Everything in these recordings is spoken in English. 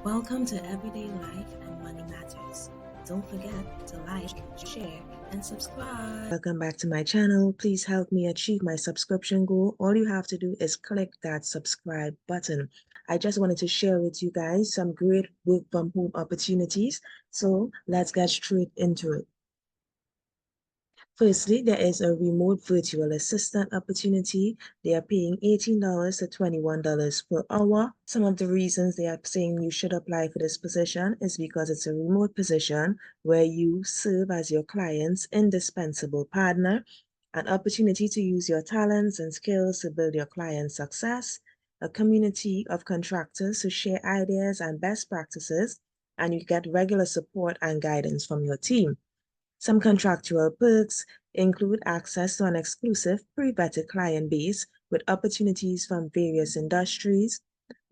Welcome to Everyday Life and Money Matters. Don't forget to like, share, and subscribe. Welcome back to my channel. Please help me achieve my subscription goal. All you have to do is click that subscribe button. I just wanted to share with you guys some great work from home opportunities. So let's get straight into it. Firstly, there is a remote virtual assistant opportunity. They are paying $18 to $21 per hour. Some of the reasons they are saying you should apply for this position is because it's a remote position where you serve as your client's indispensable partner, an opportunity to use your talents and skills to build your client's success, a community of contractors who share ideas and best practices, and you get regular support and guidance from your team. Some contractual perks include access to an exclusive pre-vetted client base with opportunities from various industries,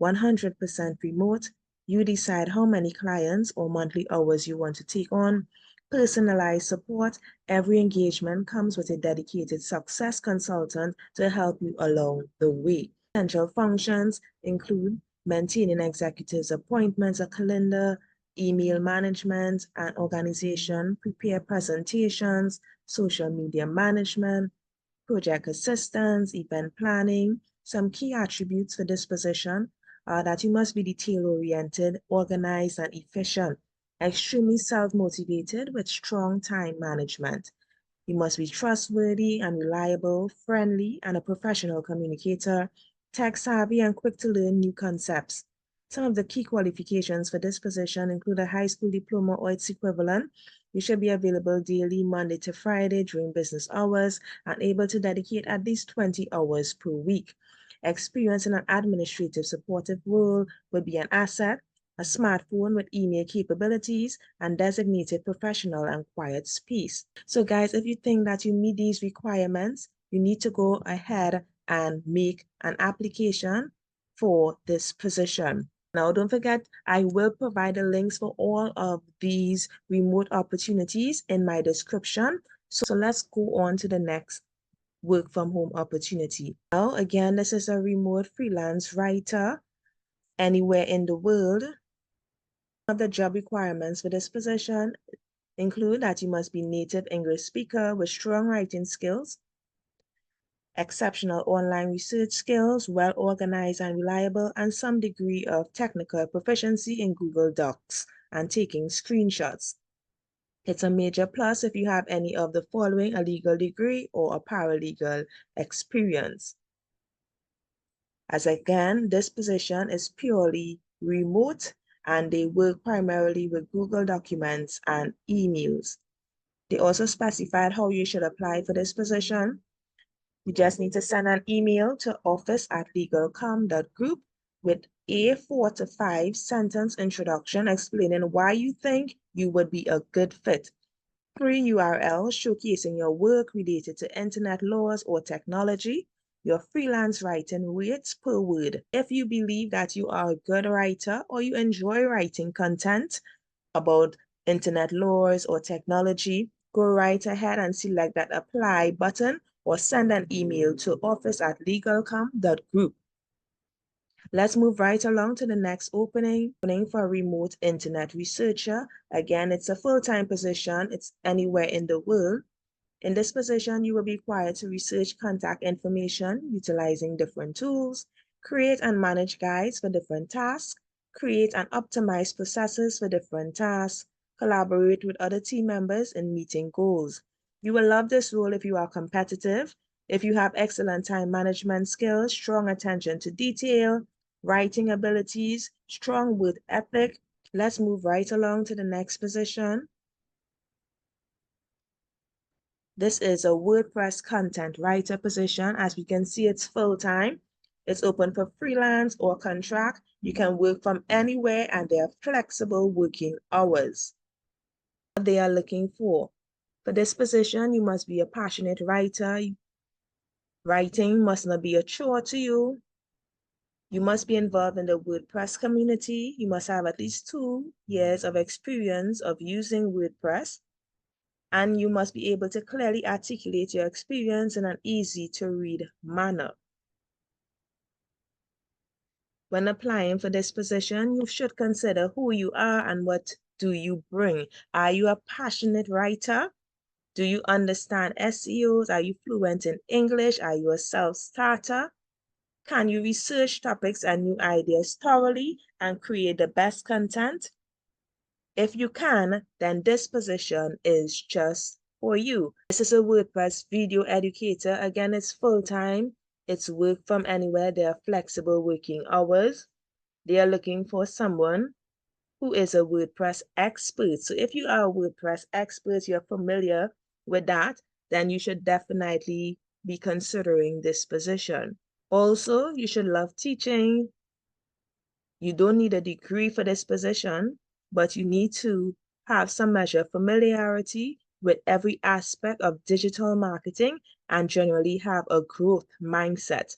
100% remote, you decide how many clients or monthly hours you want to take on, personalized support, every engagement comes with a dedicated success consultant to help you along the way. Essential functions include maintaining executives' appointments, a calendar, email management and organization, prepare presentations, social media management, project assistance, event planning. Some key attributes for this position are that you must be detail-oriented, organized, and efficient, extremely self-motivated with strong time management. You must be trustworthy and reliable, friendly, and a professional communicator, tech-savvy, and quick to learn new concepts. Some of the key qualifications for this position include a high school diploma or its equivalent. You should be available daily, Monday to Friday during business hours, and able to dedicate at least 20 hours per week. Experience in an administrative supportive role would be an asset. A smartphone with email capabilities and designated professional and quiet space. So guys, if you think that you meet these requirements, you need to go ahead and make an application for this position. Now, don't forget, I will provide the links for all of these remote opportunities in my description. So let's go on to the next work from home opportunity. Now, again, this is a remote freelance writer anywhere in the world. Some of the job requirements for this position include that you must be native English speaker with strong writing skills, exceptional online research skills, well organized and reliable, and some degree of technical proficiency in Google Docs and taking screenshots. It's a major plus if you have any of the following: a legal degree or a paralegal experience. As again, this position is purely remote and they work primarily with Google Documents and emails. They also specified how you should apply for this position. You just need to send an email to office@legalcom.group with a 4 to 5 sentence introduction explaining why you think you would be a good fit. 3 URLs showcasing your work related to internet laws or technology, your freelance writing rates per word. If you believe that you are a good writer or you enjoy writing content about internet laws or technology, go right ahead and select that apply button or send an email to office@legalcom.group. Let's move right along to the next opening for a remote internet researcher. Again, it's a full-time position. It's anywhere in the world. In this position, you will be required to research contact information utilizing different tools, create and manage guides for different tasks, create and optimize processes for different tasks, collaborate with other team members in meeting goals. You will love this role if you are competitive, if you have excellent time management skills, strong attention to detail, writing abilities, strong work ethic. Let's move right along to the next position. This is a WordPress content writer position. As we can see, it's full-time. It's open for freelance or contract. You can work from anywhere and they are flexible working hours. What they are looking for. For this position, you must be a passionate writer. Writing must not be a chore to you. You must be involved in the WordPress community. You must have at least 2 years of experience of using WordPress. And you must be able to clearly articulate your experience in an easy-to-read manner. When applying for this position, you should consider who you are and what do you bring. Are you a passionate writer? Do you understand SEOs? Are you fluent in English? Are you a self-starter? Can you research topics and new ideas thoroughly and create the best content? If you can, then this position is just for you. This is a WordPress video educator. Again, it's full-time. It's work from anywhere. There are flexible working hours. They are looking for someone who is a WordPress expert. So if you are a WordPress expert, you're familiar with that, then you should definitely be considering this position. Also, you should love teaching. You don't need a degree for this position, but you need to have some measure of familiarity with every aspect of digital marketing and generally have a growth mindset.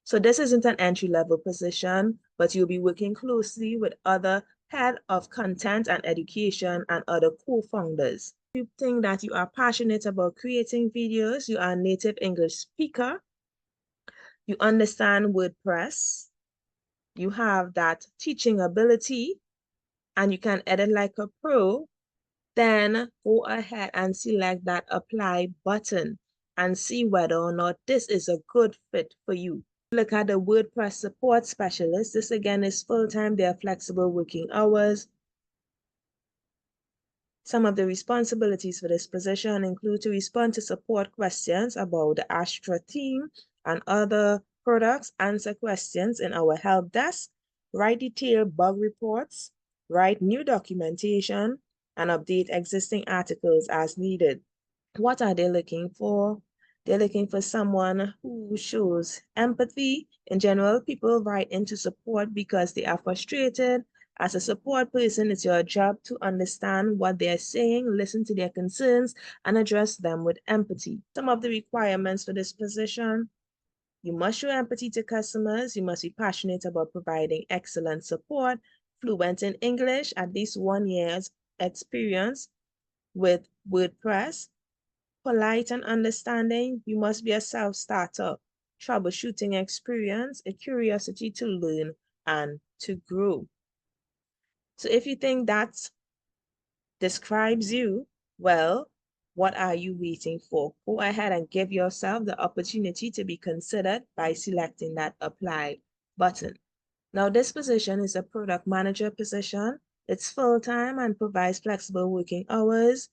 So this isn't an entry-level position, but you'll be working closely with other head of content and education and other co-founders. You think that you are passionate about creating videos, you are a native English speaker, you understand WordPress, you have that teaching ability, and you can edit like a pro, then go ahead and select that apply button and see whether or not this is a good fit for you. Look at the WordPress support specialist. This again is full-time. There are flexible working hours. Some of the responsibilities for this position include to respond to support questions about the Astra theme and other products, answer questions in our help desk, write detailed bug reports, write new documentation, and update existing articles as needed. What are they looking for? They're looking for someone who shows empathy. In general, people write into support because they are frustrated. As a support person, it's your job to understand what they're saying, listen to their concerns, and address them with empathy. Some of the requirements for this position: you must show empathy to customers. You must be passionate about providing excellent support, fluent in English, at least 1 year's experience with WordPress, polite and understanding. You must be a self-starter, troubleshooting experience, a curiosity to learn and to grow. So if you think that describes you, well, what are you waiting for? Go ahead and give yourself the opportunity to be considered by selecting that apply button. Now, this position is a product manager position. It's full-time and provides flexible working hours.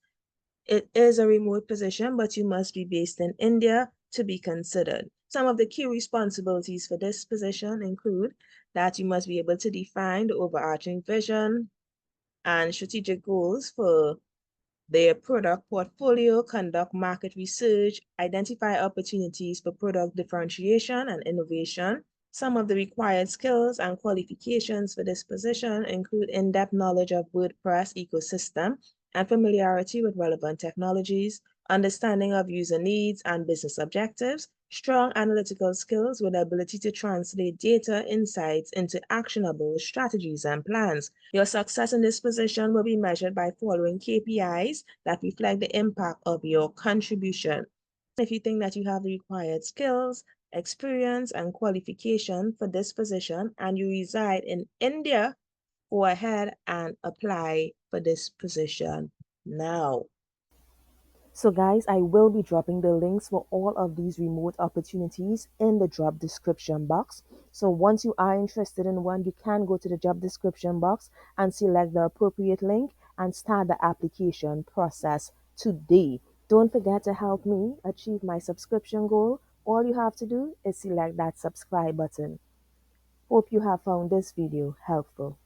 It is a remote position, but you must be based in India to be considered. Some of the key responsibilities for this position include that you must be able to define the overarching vision and strategic goals for their product portfolio, conduct market research, identify opportunities for product differentiation and innovation. Some of the required skills and qualifications for this position include in-depth knowledge of WordPress ecosystem and familiarity with relevant technologies, understanding of user needs and business objectives, strong analytical skills with the ability to translate data insights into actionable strategies and plans. Your success in this position will be measured by following KPIs that reflect the impact of your contribution. If you think that you have the required skills, experience, and qualification for this position and you reside in India, go ahead and apply for this position now. So guys, I will be dropping the links for all of these remote opportunities in the job description box. So once you are interested in one, you can go to the job description box and select the appropriate link and start the application process today. Don't forget to help me achieve my subscription goal. All you have to do is select that subscribe button. Hope you have found this video helpful.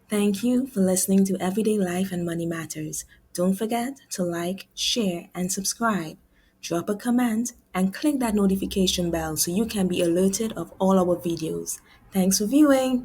Thank you for listening to Everyday Life and Money Matters. Don't forget to like, share, and subscribe. Drop a comment and click that notification bell so you can be alerted of all our videos. Thanks for viewing.